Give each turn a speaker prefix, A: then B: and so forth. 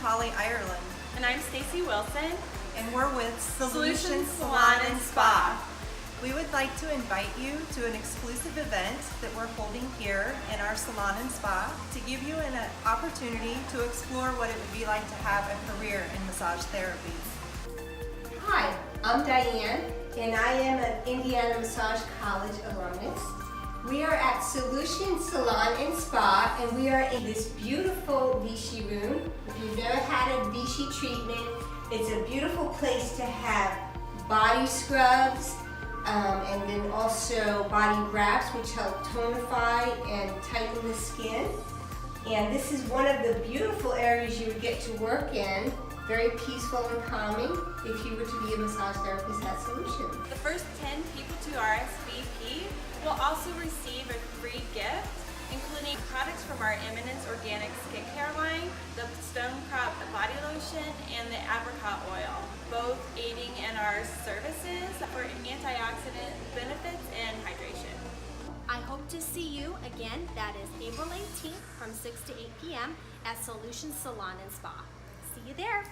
A: Holly Ireland.
B: And I'm Stacy Wilson.
A: And we're with
B: Solution Salon and Spa.
A: We would like to invite you to an exclusive event that we're holding here in our salon and spa to give you an opportunity to explore what it would be like to have a career in massage therapy.
C: Hi, I'm Diane, and I am an Indiana Massage College alumnus. We are at Solution Salon and Spa, and we are in this beautiful Vichy room. If you've never had a Vichy treatment, it's a beautiful place to have body scrubs, and then also body wraps, which help tonify and tighten the skin. And this is one of the beautiful areas you would get to work in. Very peaceful and calming if you were to be a massage therapist at Solution.
B: The first 10 people to RSVP will also receive a free gift, including products from our Eminence Organic Skincare line, the Stone Crop Body Lotion, and the Apricot Oil, both aiding in our services for antioxidant benefits and hydration.
D: I hope to see you again. That is April 18th from 6 to 8 p.m. at Solution Salon and Spa. See you there.